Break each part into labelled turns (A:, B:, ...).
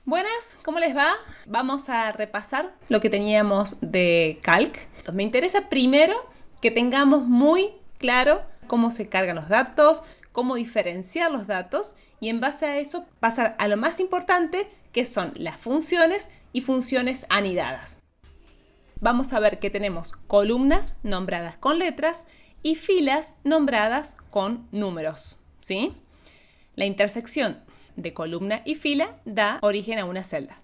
A: Buenas, ¿cómo les va? Vamos a repasar lo que teníamos de Calc. Entonces, me interesa primero que tengamos muy claro cómo se cargan los datos, cómo diferenciar los datos y en base a eso pasar a lo más importante, que son las funciones y funciones anidadas. Vamos a ver que tenemos columnas nombradas con letras y filas nombradas con números, ¿sí? La intersección de columna y fila da origen a una celda.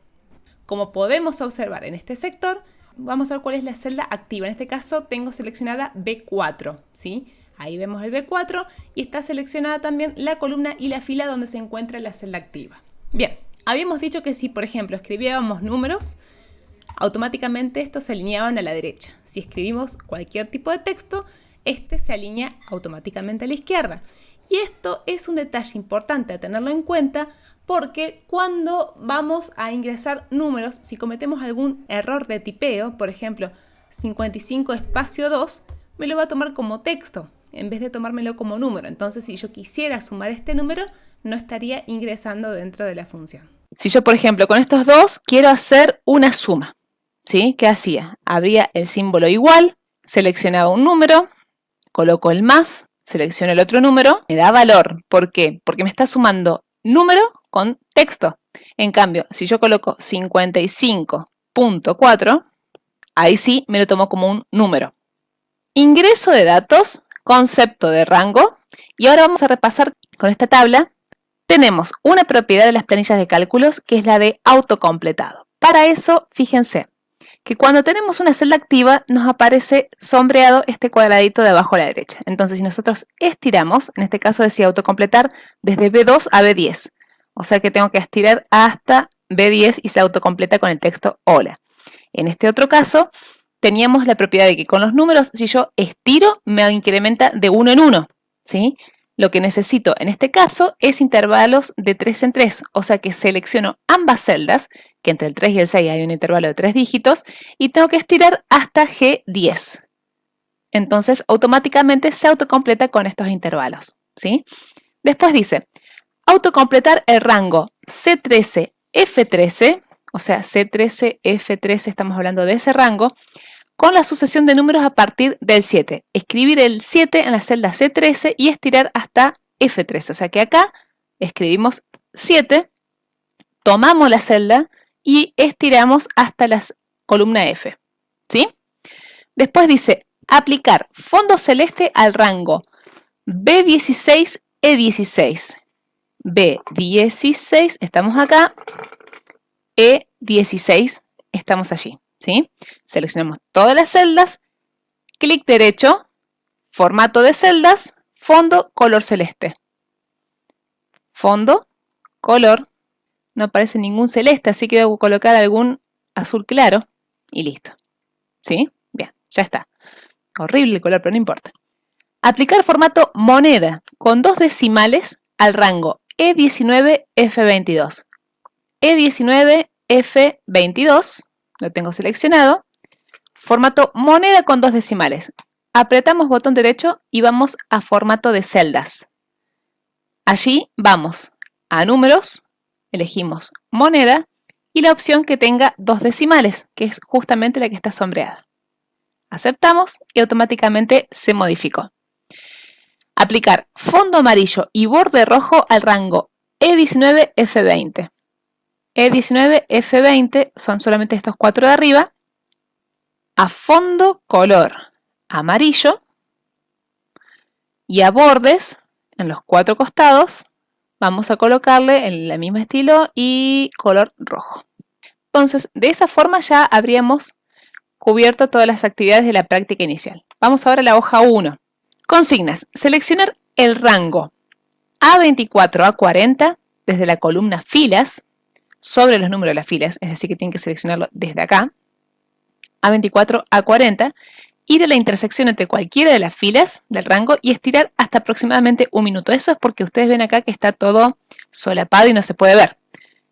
A: Como podemos observar en este sector, vamos a ver cuál es la celda activa. En este caso tengo seleccionada B4, ¿sí? Ahí vemos el B4 y está seleccionada también la columna y la fila donde se encuentra la celda activa. Bien, habíamos dicho que si, por ejemplo, escribíamos números, automáticamente estos se alineaban a la derecha. Si escribimos cualquier tipo de texto, este se alinea automáticamente a la izquierda. Y esto es un detalle importante a tenerlo en cuenta porque cuando vamos a ingresar números, si cometemos algún error de tipeo, por ejemplo, 55 espacio 2, me lo va a tomar como texto en vez de tomármelo como número. Entonces, si yo quisiera sumar este número, no estaría ingresando dentro de la función.
B: Si yo, por ejemplo, con estos dos quiero hacer una suma, ¿sí? ¿Qué hacía? Abría el símbolo igual, seleccionaba un número, coloco el más, selecciono el otro número, me da valor. ¿Por qué? Porque me está sumando número con texto. En cambio, si yo coloco 55.4, ahí sí me lo tomo como un número. Ingreso de datos, concepto de rango, y ahora vamos a repasar con esta tabla. Tenemos una propiedad de las planillas de cálculos que es la de autocompletado. Para eso, fíjense que cuando tenemos una celda activa nos aparece sombreado este cuadradito de abajo a la derecha. Entonces, si nosotros estiramos, en este caso decía autocompletar desde B2 a B10. O sea que tengo que estirar hasta B10 y se autocompleta con el texto hola. En este otro caso, teníamos la propiedad de que con los números, si yo estiro, me incrementa de 1 en 1, ¿sí? Lo que necesito en este caso es intervalos de 3 en 3, o sea que selecciono ambas celdas, que entre el 3 y el 6 hay un intervalo de 3 dígitos, y tengo que estirar hasta G10. Entonces, automáticamente se autocompleta con estos intervalos, ¿sí? Después dice, autocompletar el rango C13, F13, o sea, C13, F13, estamos hablando de ese rango, con la sucesión de números a partir del 7. Escribir el 7 en la celda C13 y estirar hasta F13. O sea que acá escribimos 7, tomamos la celda y estiramos hasta la columna F. ¿Sí? Después dice, aplicar fondo celeste al rango B16, E16. B16, estamos acá. E16, estamos allí. ¿Sí? Seleccionamos todas las celdas, clic derecho, formato de celdas, fondo, color celeste. Fondo, color, no aparece ningún celeste, así que voy a colocar algún azul claro y listo. ¿Sí? Bien, ya está. Horrible el color, pero no importa. Aplicar formato moneda con 2 decimales al rango E19, F22. E19, F22. Lo tengo seleccionado. Formato moneda con 2 decimales. Apretamos botón derecho y vamos a formato de celdas. Allí vamos a números, elegimos moneda y la opción que tenga 2 decimales, que es justamente la que está sombreada. Aceptamos y automáticamente se modificó. Aplicar fondo amarillo y borde rojo al rango E19, F20. E19, F20 son solamente estos 4 de arriba. A fondo color amarillo y a bordes en los 4 costados vamos a colocarle el mismo estilo y color rojo. Entonces, de esa forma ya habríamos cubierto todas las actividades de la práctica inicial. Vamos ahora a la hoja 1. Consignas. Seleccionar el rango A24 a 40 desde la columna filas sobre los números de las filas, es decir que tienen que seleccionarlo desde acá. A24 a 40, ir a la intersección entre cualquiera de las filas del rango y estirar hasta aproximadamente 1 minuto. Eso es porque ustedes ven acá que está todo solapado y no se puede ver.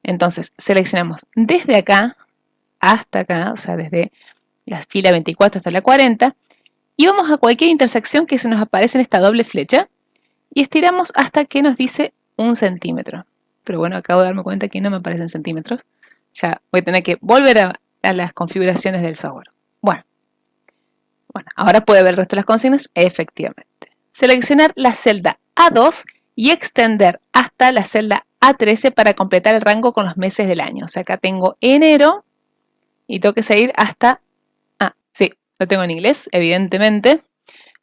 B: Entonces, seleccionamos desde acá hasta acá, o sea, desde la fila 24 hasta la 40, y vamos a cualquier intersección que se nos aparece en esta doble flecha y estiramos hasta que nos dice 1 centímetro. Pero bueno, acabo de darme cuenta que no me aparecen centímetros. Ya voy a tener que volver a las configuraciones del software. Bueno, ahora puede ver el resto de las consignas, efectivamente. Seleccionar la celda A2 y extender hasta la celda A13 para completar el rango con los meses del año. O sea, acá tengo enero y tengo que seguir hasta... sí, lo tengo en inglés, evidentemente.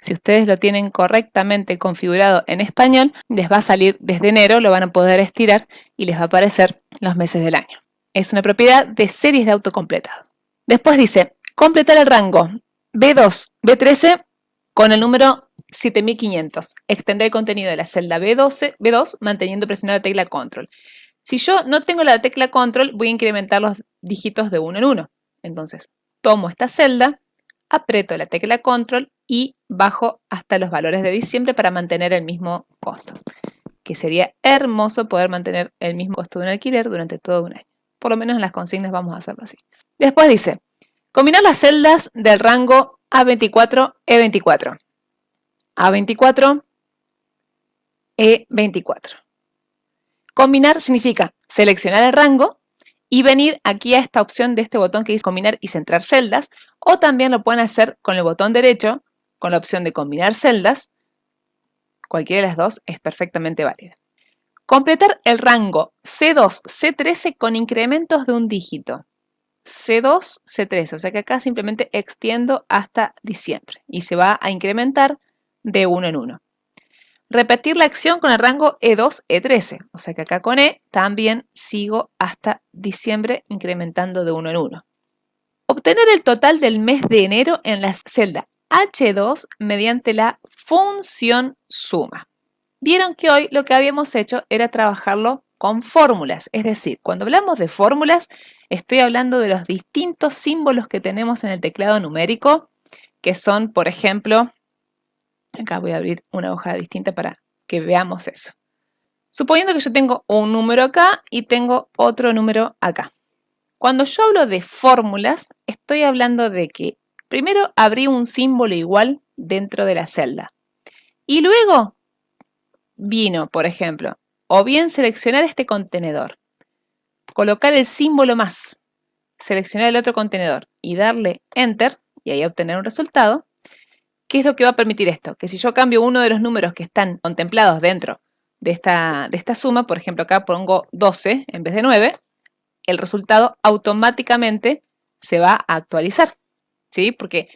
B: Si ustedes lo tienen correctamente configurado en español, les va a salir desde enero, lo van a poder estirar y les va a aparecer los meses del año. Es una propiedad de series de autocompletado. Después dice, completar el rango B2, B13 con el número 7500. Extender el contenido de la celda B2 manteniendo presionada la tecla Control. Si yo no tengo la tecla Control, voy a incrementar los dígitos de uno en uno. Entonces, tomo esta celda, aprieto la tecla Control y bajo hasta los valores de diciembre para mantener el mismo costo. Que sería hermoso poder mantener el mismo costo de un alquiler durante todo un año. Por lo menos en las consignas vamos a hacerlo así. Después dice, combinar las celdas del rango A24, E24. A24, E24. Combinar significa seleccionar el rango y venir aquí a esta opción de este botón que dice combinar y centrar celdas, o también lo pueden hacer con el botón derecho, con la opción de combinar celdas. Cualquiera de las dos es perfectamente válida. Completar el rango C2, C13 con incrementos de un dígito. C2, C13, o sea que acá simplemente extiendo hasta diciembre y se va a incrementar de uno en uno. Repetir la acción con el rango E2, E13, o sea que acá con E también sigo hasta diciembre incrementando de uno en uno. Obtener el total del mes de enero en la celda H2 mediante la función suma. Vieron que hoy lo que habíamos hecho era trabajarlo con fórmulas, es decir, cuando hablamos de fórmulas estoy hablando de los distintos símbolos que tenemos en el teclado numérico, que son, por ejemplo, acá voy a abrir una hoja distinta para que veamos eso. Suponiendo que yo tengo un número acá y tengo otro número acá. Cuando yo hablo de fórmulas, estoy hablando de que primero abrí un símbolo igual dentro de la celda. Y luego vino, por ejemplo, o bien seleccionar este contenedor, colocar el símbolo más, seleccionar el otro contenedor y darle Enter, y ahí obtener un resultado. ¿Qué es lo que va a permitir esto? Que si yo cambio uno de los números que están contemplados dentro de esta suma, por ejemplo acá pongo 12 en vez de 9, el resultado automáticamente se va a actualizar, ¿sí? Porque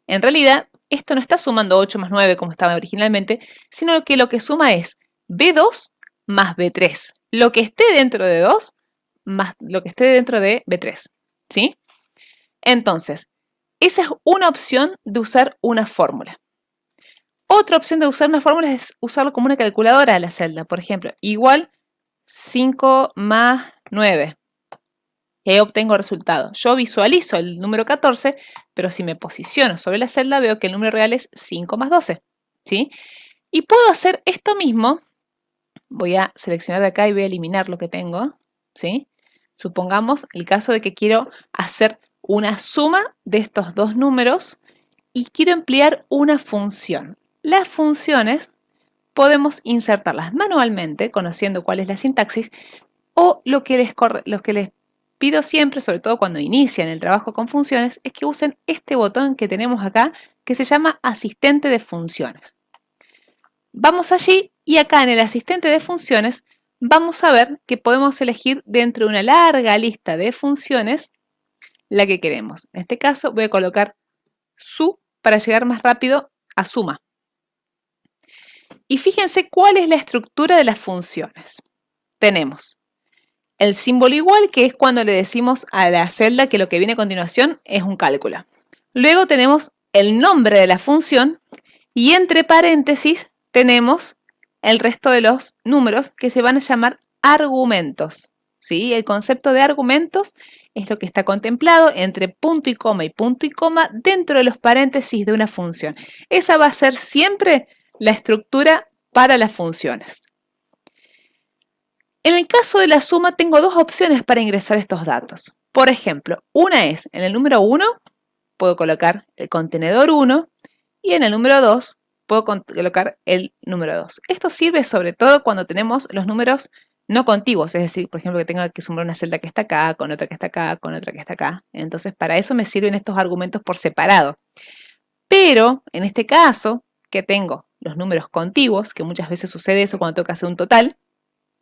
B: en realidad esto no está sumando 8 más 9 como estaba originalmente, sino que lo que suma es B2 más B3. Lo que esté dentro de 2 más lo que esté dentro de B3, ¿sí? Entonces, esa es una opción de usar una fórmula. Otra opción de usar una fórmula es usarlo como una calculadora de la celda. Por ejemplo, igual 5 más 9. Y ahí obtengo el resultado. Yo visualizo el número 14, pero si me posiciono sobre la celda veo que el número real es 5 más 12. ¿Sí? Y puedo hacer esto mismo. Voy a seleccionar de acá y voy a eliminar lo que tengo. ¿Sí? Supongamos el caso de que quiero hacer una suma de estos dos números y quiero emplear una función. Las funciones podemos insertarlas manualmente, conociendo cuál es la sintaxis, o lo que les pido siempre, sobre todo cuando inician el trabajo con funciones, es que usen este botón que tenemos acá, que se llama asistente de funciones. Vamos allí y acá en el asistente de funciones vamos a ver que podemos elegir dentro de una larga lista de funciones la que queremos. En este caso voy a colocar su para llegar más rápido a suma. Y fíjense cuál es la estructura de las funciones. Tenemos el símbolo igual, que es cuando le decimos a la celda que lo que viene a continuación es un cálculo. Luego tenemos el nombre de la función y entre paréntesis tenemos el resto de los números que se van a llamar argumentos. ¿Sí? El concepto de argumentos es lo que está contemplado entre punto y coma dentro de los paréntesis de una función. Esa va a ser siempre la estructura para las funciones. En el caso de la suma tengo dos opciones para ingresar estos datos. Por ejemplo, una es en el número 1 puedo colocar el contenedor 1 y en el número 2 puedo colocar el número 2. Esto sirve sobre todo cuando tenemos los números no contiguos, es decir, por ejemplo, que tenga que sumar una celda que está acá, con otra que está acá, con otra que está acá. Entonces, para eso me sirven estos argumentos por separado. Pero, en este caso, que tengo los números contiguos, que muchas veces sucede eso cuando tengo que hacer un total,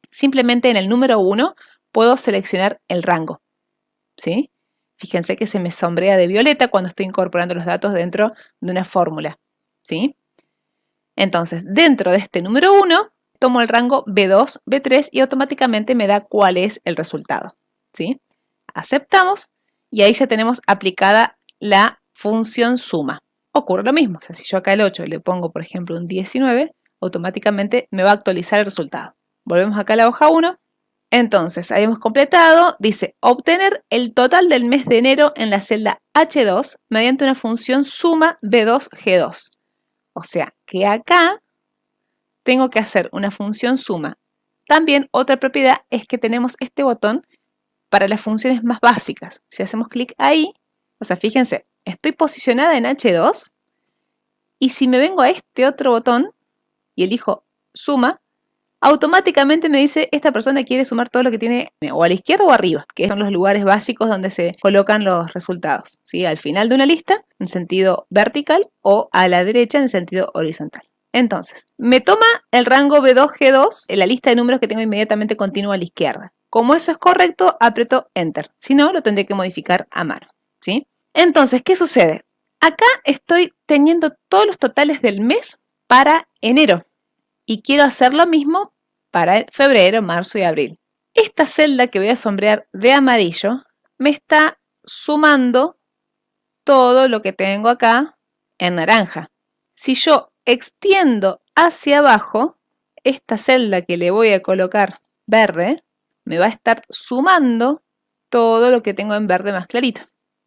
B: simplemente en el número 1 puedo seleccionar el rango, ¿sí? Fíjense que se me sombrea de violeta cuando estoy incorporando los datos dentro de una fórmula, ¿sí? Entonces, dentro de este número 1, tomo el rango B2, B3 y automáticamente me da cuál es el resultado, ¿sí? Aceptamos y ahí ya tenemos aplicada la función suma. Ocurre lo mismo, o sea, si yo acá el 8 le pongo, por ejemplo, un 19, automáticamente me va a actualizar el resultado. Volvemos acá a la hoja 1. Entonces, ahí hemos completado, dice, obtener el total del mes de enero en la celda H2 mediante una función suma B2G2. O sea, que acá tengo que hacer una función suma. También otra propiedad es que tenemos este botón para las funciones más básicas. Si hacemos clic ahí, o sea, fíjense, estoy posicionada en H2 y si me vengo a este otro botón y elijo suma, automáticamente me dice esta persona quiere sumar todo lo que tiene o a la izquierda o arriba, que son los lugares básicos donde se colocan los resultados, ¿sí? Al final de una lista en sentido vertical o a la derecha en sentido horizontal. Entonces, me toma el rango B2G2 en la lista de números que tengo inmediatamente continua a la izquierda. Como eso es correcto, aprieto Enter. Si no, lo tendré que modificar a mano, ¿sí? Entonces, ¿qué sucede? Acá estoy teniendo todos los totales del mes para enero y quiero hacer lo mismo para febrero, marzo y abril. Esta celda que voy a sombrear de amarillo me está sumando todo lo que tengo acá en naranja. Si yo extiendo hacia abajo, esta celda que le voy a colocar verde, me va a estar sumando todo lo que tengo en verde más clarito.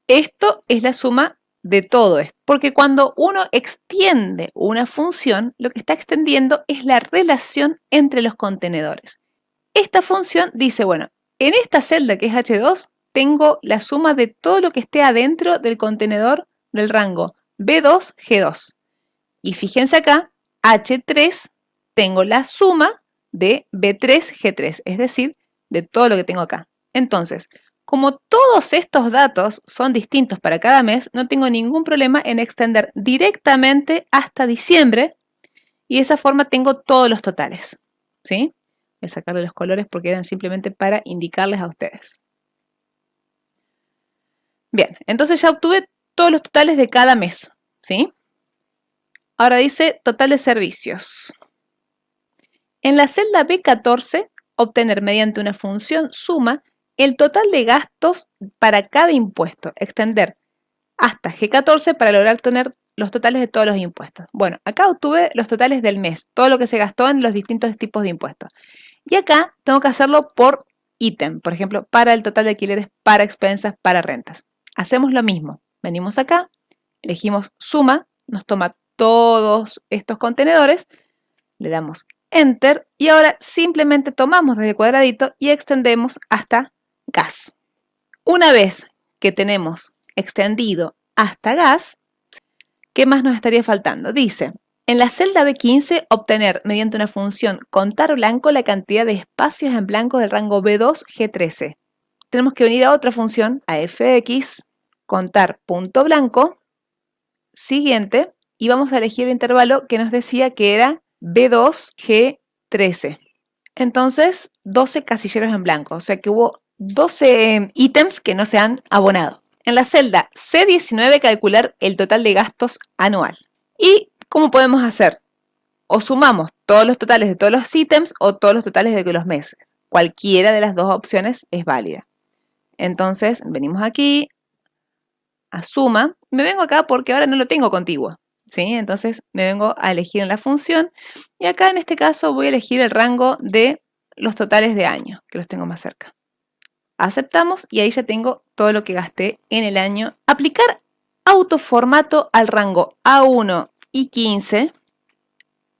B: Esto es la suma de todo esto, porque cuando uno extiende una función, lo que está extendiendo es la relación entre los contenedores. Esta función dice, bueno, en esta celda que es H2, tengo la suma de todo lo que esté adentro del contenedor del rango B2, G2. Y fíjense acá, H3, tengo la suma de B3, G3, es decir, de todo lo que tengo acá. Entonces, como todos estos datos son distintos para cada mes, no tengo ningún problema en extender directamente hasta diciembre y de esa forma tengo todos los totales, ¿sí? Voy a sacarle los colores porque eran simplemente para indicarles a ustedes. Bien, entonces ya obtuve todos los totales de cada mes, ¿sí? Ahora dice total de servicios. En la celda B14, obtener mediante una función suma el total de gastos para cada impuesto, extender hasta G14 para lograr tener los totales de todos los impuestos. Bueno, acá obtuve los totales del mes, todo lo que se gastó en los distintos tipos de impuestos. Y acá tengo que hacerlo por ítem, por ejemplo, para el total de alquileres, para expensas, para rentas. Hacemos lo mismo, venimos acá, elegimos suma, nos toma todos estos contenedores, le damos Enter y ahora simplemente tomamos desde el cuadradito y extendemos hasta gas. Una vez que tenemos extendido hasta gas, ¿qué más nos estaría faltando? Dice, en la celda B15, obtener mediante una función contar blanco la cantidad de espacios en blanco del rango B2, G13. Tenemos que venir a otra función, a fx, contar punto blanco, siguiente, y vamos a elegir el intervalo que nos decía que era B2, G13. Entonces, 12 casilleros en blanco, o sea que hubo 12 ítems que no se han abonado. En la celda C19, calcular el total de gastos anual. ¿Y cómo podemos hacer? O sumamos todos los totales de todos los ítems o todos los totales de los meses. Cualquiera de las dos opciones es válida. Entonces, venimos aquí a suma. Me vengo acá porque ahora no lo tengo contiguo, ¿sí? Entonces, me vengo a elegir en la función. Y acá, en este caso, voy a elegir el rango de los totales de año, que los tengo más cerca. Aceptamos y ahí ya tengo todo lo que gasté en el año. Aplicar autoformato al rango A1 y 15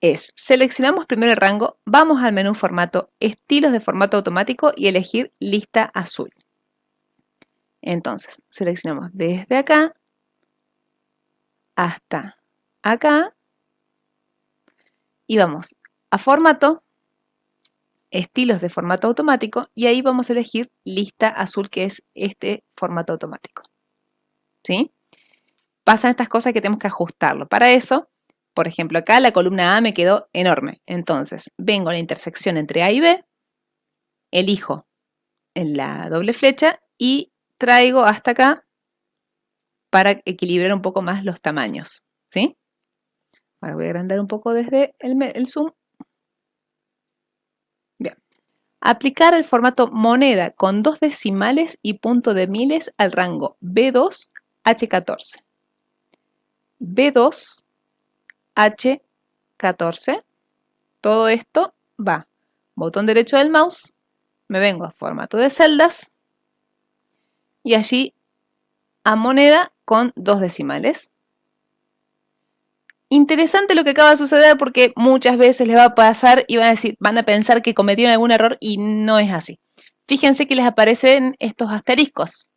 B: es, seleccionamos primero el rango, vamos al menú formato, estilos de formato automático y elegir lista azul. Entonces, seleccionamos desde acá hasta acá y vamos a formato, estilos de formato automático y ahí vamos a elegir lista azul, que es este formato automático. ¿Sí? Pasan estas cosas que tenemos que ajustarlo. Para eso, por ejemplo, acá la columna A me quedó enorme. Entonces, vengo a la intersección entre A y B, elijo en la doble flecha y traigo hasta acá para equilibrar un poco más los tamaños. ¿Sí? Ahora voy a agrandar un poco desde el zoom. Bien. Aplicar el formato moneda con 2 decimales y punto de miles al rango B2, H14. B2, H14. Todo esto va. Botón derecho del mouse. Me vengo a formato de celdas. Y allí a moneda con 2 decimales. Interesante lo que acaba de suceder porque muchas veces les va a pasar y van a pensar que cometieron algún error y no es así. Fíjense que les aparecen estos asteriscos.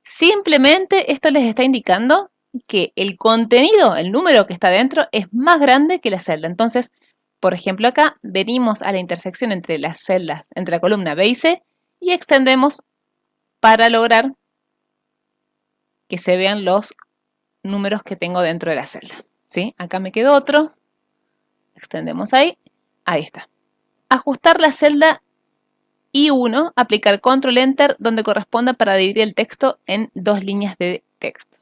B: Simplemente esto les está indicando que el contenido, el número que está dentro, es más grande que la celda. Entonces, por ejemplo, acá venimos a la intersección entre las celdas, entre la columna B y C, y extendemos para lograr que se vean los números que tengo dentro de la celda. ¿Sí? Acá me quedó otro. Extendemos ahí. Ahí está. Ajustar la celda I1, aplicar Control Enter donde corresponda para dividir el texto en 2 líneas de texto.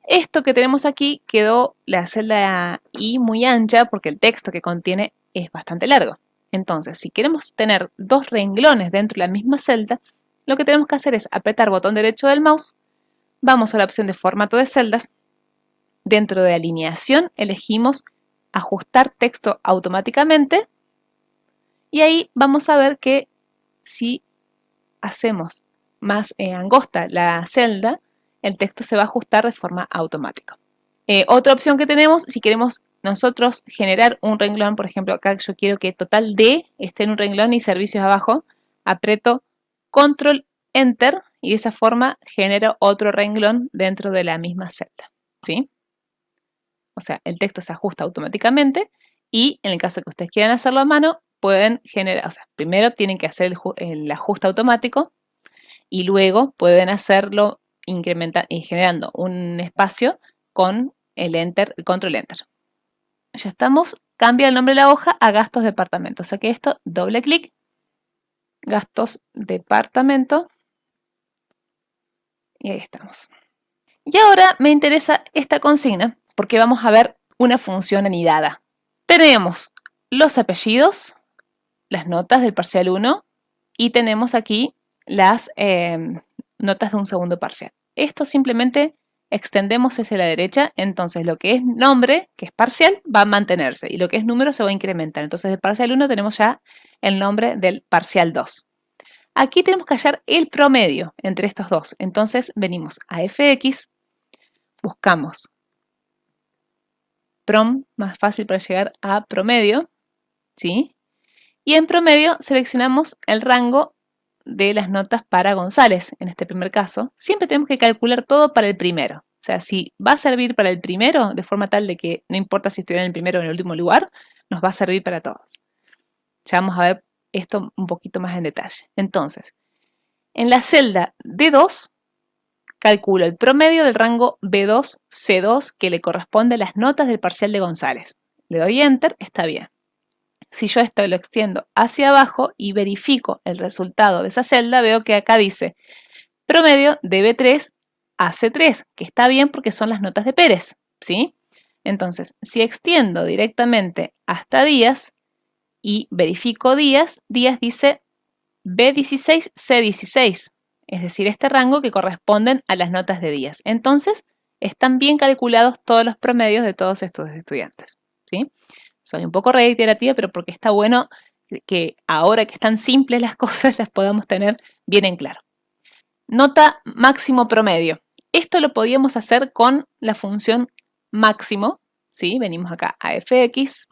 B: Esto que tenemos aquí quedó la celda I muy ancha porque el texto que contiene es bastante largo. Entonces, si queremos tener 2 renglones dentro de la misma celda, lo que tenemos que hacer es apretar botón derecho del mouse, vamos a la opción de formato de celdas. Dentro de alineación elegimos ajustar texto automáticamente y ahí vamos a ver que si hacemos más angosta la celda, el texto se va a ajustar de forma automática. Otra opción que tenemos, si queremos nosotros generar un renglón, por ejemplo, acá yo quiero que total D esté en un renglón y servicios abajo, aprieto Control Enter y de esa forma genero otro renglón dentro de la misma celda. ¿Sí? O sea, el texto se ajusta automáticamente y en el caso de que ustedes quieran hacerlo a mano, pueden generar, o sea, primero tienen que hacer el ajuste automático y luego pueden hacerlo generando un espacio con el Enter, el Control Enter. Ya estamos, cambia el nombre de la hoja a gastos departamento. O sea que esto, doble clic, gastos departamento y ahí estamos. Y ahora me interesa esta consigna porque vamos a ver una función anidada. Tenemos los apellidos, las notas del parcial 1 y tenemos aquí las notas de un segundo parcial. Esto simplemente extendemos hacia la derecha, entonces lo que es nombre, que es parcial, va a mantenerse y lo que es número se va a incrementar. Entonces del parcial 1 tenemos ya el nombre del parcial 2. Aquí tenemos que hallar el promedio entre estos dos. Entonces venimos a fx, buscamos prom, más fácil para llegar a promedio, ¿sí? Y en promedio seleccionamos el rango de las notas para González, en este primer caso. Siempre tenemos que calcular todo para el primero. O sea, si va a servir para el primero, de forma tal de que no importa si estuviera en el primero o en el último lugar, nos va a servir para todos. Ya vamos a ver esto un poquito más en detalle. Entonces, en la celda D2, calculo el promedio del rango B2, C2, que le corresponde a las notas del parcial de González. Le doy Enter, está bien. Si yo esto lo extiendo hacia abajo y verifico el resultado de esa celda, veo que acá dice promedio de B3 a C3, que está bien porque son las notas de Pérez, ¿sí? Entonces, si extiendo directamente hasta Díaz y verifico Díaz, Díaz dice B16, C16, es decir, este rango que corresponden a las notas de Díaz. Entonces, están bien calculados todos los promedios de todos estos estudiantes, ¿sí? Soy un poco reiterativa, pero porque está bueno que ahora que están simples las cosas las podamos tener bien en claro. Nota máximo promedio. Esto lo podíamos hacer con la función máximo, ¿sí? Venimos acá a fx,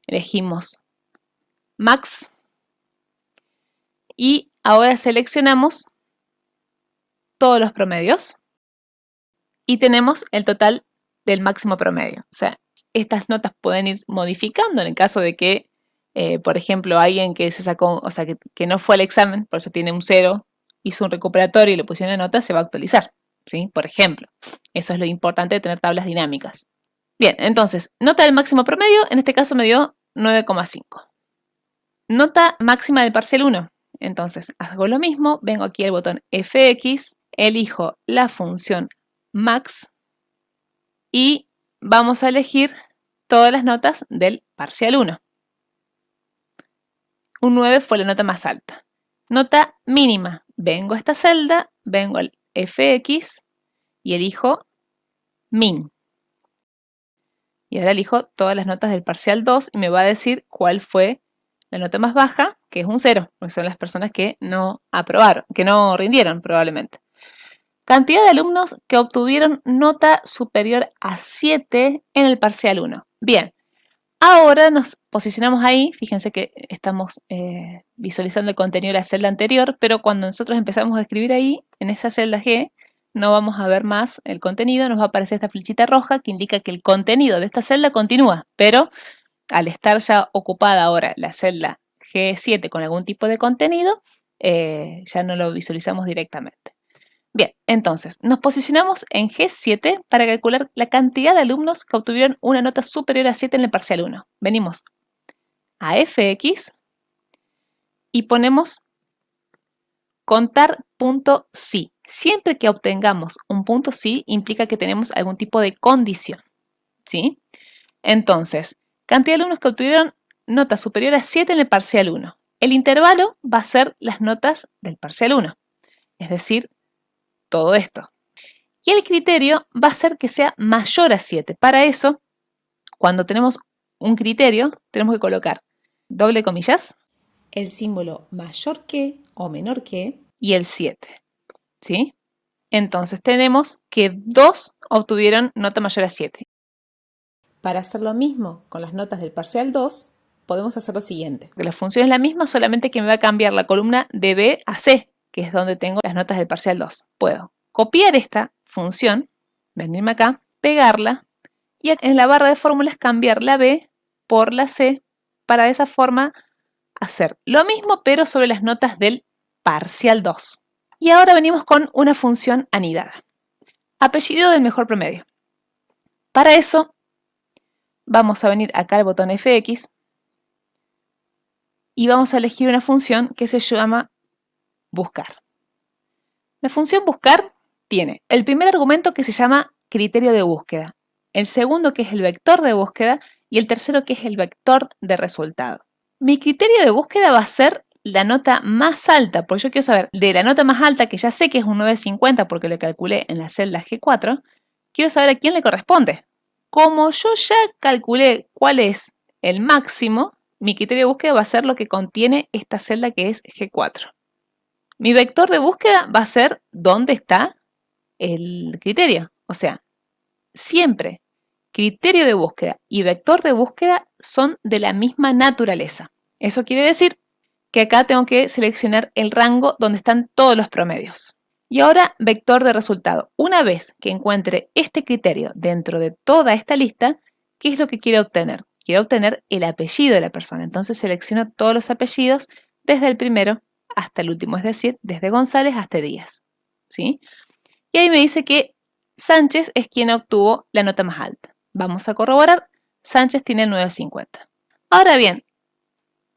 B: elegimos max y ahora seleccionamos todos los promedios y tenemos el total del máximo promedio. O sea, estas notas pueden ir modificando en el caso de que Por ejemplo, alguien que se sacó, o sea, que no fue al examen, por eso tiene un 0, hizo un recuperatorio y le pusieron una nota, se va a actualizar, ¿sí? Por ejemplo, eso es lo importante de tener tablas dinámicas. Bien, entonces, nota del máximo promedio, en este caso me dio 9,5. Nota máxima del parcial 1. Entonces, hago lo mismo, vengo aquí al botón FX, elijo la función max y vamos a elegir todas las notas del parcial 1. Un 9 fue la nota más alta. Nota mínima, vengo a esta celda, vengo al FX y elijo min. Y ahora elijo todas las notas del parcial 2 y me va a decir cuál fue la nota más baja, que es un 0, porque son las personas que no aprobaron, que no rindieron probablemente. Cantidad de alumnos que obtuvieron nota superior a 7 en el parcial 1. Bien, ahora nos posicionamos ahí, fíjense que estamos visualizando el contenido de la celda anterior, pero cuando nosotros empezamos a escribir ahí, en esa celda G, no vamos a ver más el contenido, nos va a aparecer esta flechita roja que indica que el contenido de esta celda continúa, pero al estar ya ocupada ahora la celda G7 con algún tipo de contenido, ya no lo visualizamos directamente. Bien, entonces, nos posicionamos en G7 para calcular la cantidad de alumnos que obtuvieron una nota superior a 7 en el parcial 1. Venimos a FX y ponemos contar punto sí. Siempre que obtengamos un punto sí, implica que tenemos algún tipo de condición, ¿sí? Entonces, cantidad de alumnos que obtuvieron nota superior a 7 en el parcial 1. El intervalo va a ser las notas del parcial 1, es decir, todo esto. Y el criterio va a ser que sea mayor a 7. Para eso, cuando tenemos un criterio, tenemos que colocar doble comillas,
A: el símbolo mayor que o menor que
B: y el 7, ¿sí? Entonces tenemos que 2 obtuvieron nota mayor a 7.
A: Para hacer lo mismo con las notas del parcial 2, podemos hacer lo siguiente.
B: La función es la misma, solamente que me va a cambiar la columna de B a C, que es donde tengo las notas del parcial 2. Puedo copiar esta función, venirme acá, pegarla y en la barra de fórmulas cambiar la B por la C para de esa forma hacer lo mismo pero sobre las notas del parcial 2. Y ahora venimos con una función anidada. Apellido del mejor promedio. Para eso vamos a venir acá al botón FX y vamos a elegir una función que se llama buscar. La función buscar tiene el primer argumento que se llama criterio de búsqueda, el segundo que es el vector de búsqueda y el tercero que es el vector de resultado. Mi criterio de búsqueda va a ser la nota más alta, porque yo quiero saber de la nota más alta, que ya sé que es un 9,50 porque lo calculé en la celda G4, quiero saber a quién le corresponde. Como yo ya calculé cuál es el máximo, mi criterio de búsqueda va a ser lo que contiene esta celda que es G4. Mi vector de búsqueda va a ser dónde está el criterio. O sea, siempre criterio de búsqueda y vector de búsqueda son de la misma naturaleza. Eso quiere decir que acá tengo que seleccionar el rango donde están todos los promedios. Y ahora, vector de resultado. Una vez que encuentre este criterio dentro de toda esta lista, ¿qué es lo que quiero obtener? Quiero obtener el apellido de la persona. Entonces selecciono todos los apellidos desde el primero hasta el último, es decir, desde González hasta Díaz, ¿sí? Y ahí me dice que Sánchez es quien obtuvo la nota más alta. Vamos a corroborar, Sánchez tiene 9,50. Ahora bien,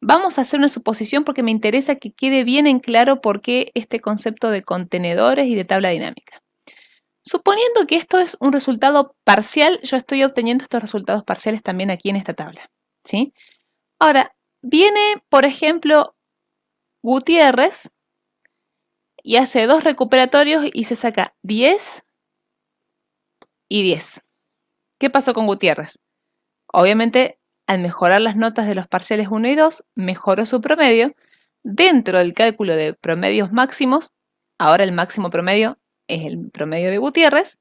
B: vamos a hacer una suposición porque me interesa que quede bien en claro por qué este concepto de contenedores y de tabla dinámica. Suponiendo que esto es un resultado parcial, yo estoy obteniendo estos resultados parciales también aquí en esta tabla, ¿sí? Ahora, viene, por ejemplo, Gutiérrez y hace 2 recuperatorios y se saca 10 y 10. ¿Qué pasó con Gutiérrez? Obviamente, al mejorar las notas de los parciales 1 y 2, mejoró su promedio. Dentro del cálculo de promedios máximos, ahora el máximo promedio es el promedio de Gutiérrez,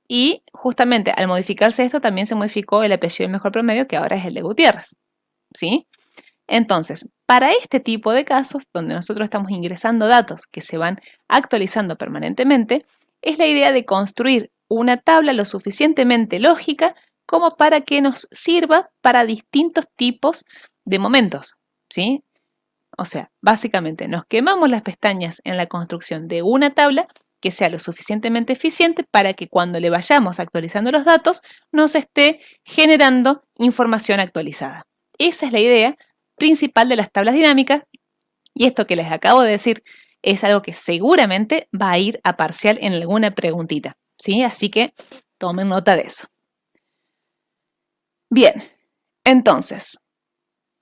B: y justamente al modificarse esto también se modificó el apellido del mejor promedio, que ahora es el de Gutiérrez, ¿sí? Entonces, para este tipo de casos, donde nosotros estamos ingresando datos que se van actualizando permanentemente, es la idea de construir una tabla lo suficientemente lógica como para que nos sirva para distintos tipos de momentos. ¿sí? O sea, básicamente nos quemamos las pestañas en la construcción de una tabla que sea lo suficientemente eficiente para que cuando le vayamos actualizando los datos nos esté generando información actualizada. Esa es la idea principal de las tablas dinámicas y esto que les acabo de decir es algo que seguramente va a ir a parcial en alguna preguntita, ¿sí? Así que tomen nota de eso. Bien, entonces,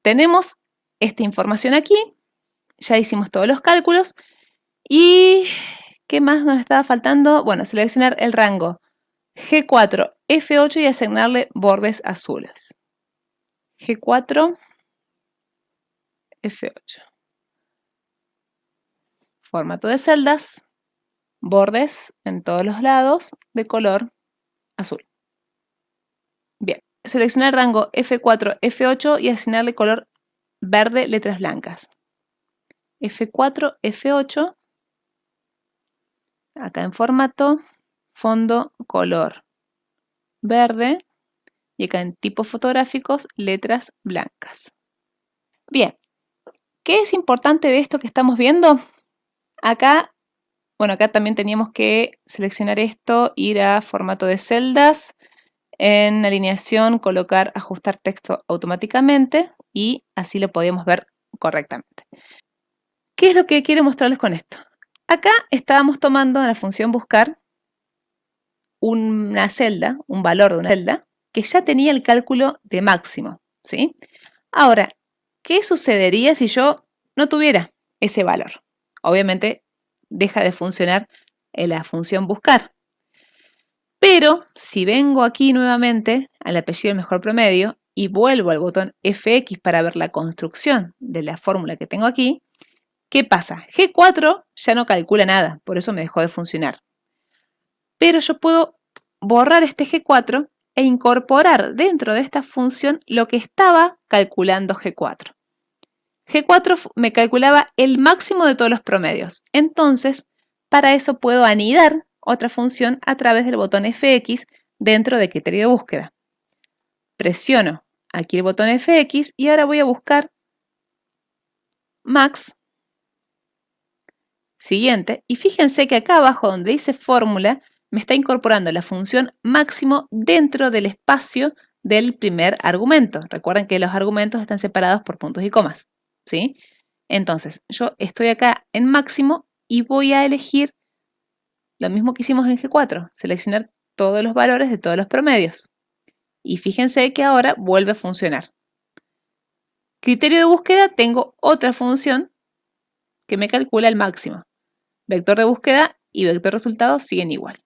B: tenemos esta información aquí, ya hicimos todos los cálculos y ¿qué más nos estaba faltando? Bueno, seleccionar el rango G4, F8 y asignarle bordes azules. G4, F8. Formato de celdas, bordes en todos los lados de color azul. Bien, seleccionar el rango F4, F8 y asignarle color verde, letras blancas. F4, F8. Acá en formato, fondo, color verde. Y acá en tipos fotográficos, letras blancas. Bien, ¿qué es importante de esto que estamos viendo? Acá, bueno, acá también teníamos que seleccionar esto, ir a formato de celdas, en alineación colocar ajustar texto automáticamente y así lo podíamos ver correctamente. ¿Qué es lo que quiero mostrarles con esto? Acá estábamos tomando en la función buscar una celda, un valor de una celda, que ya tenía el cálculo de máximo, ¿sí? Ahora, ¿qué sucedería si yo no tuviera ese valor? Obviamente deja de funcionar la función buscar. Pero si vengo aquí nuevamente al apellido del mejor promedio y vuelvo al botón FX para ver la construcción de la fórmula que tengo aquí, ¿qué pasa? G4 ya no calcula nada, por eso me dejó de funcionar. Pero yo puedo borrar este G4 e incorporar dentro de esta función lo que estaba calculando G4. G4 me calculaba el máximo de todos los promedios. Entonces, para eso puedo anidar otra función a través del botón FX dentro de criterio de búsqueda. Presiono aquí el botón FX y ahora voy a buscar max. Siguiente. Y fíjense que acá abajo donde dice fórmula me está incorporando la función máximo dentro del espacio del primer argumento. Recuerden que los argumentos están separados por puntos y comas, ¿sí? Entonces, yo estoy acá en máximo y voy a elegir lo mismo que hicimos en G4, seleccionar todos los valores de todos los promedios. Y fíjense que ahora vuelve a funcionar. Criterio de búsqueda, tengo otra función que me calcula el máximo. Vector de búsqueda y vector resultado siguen igual.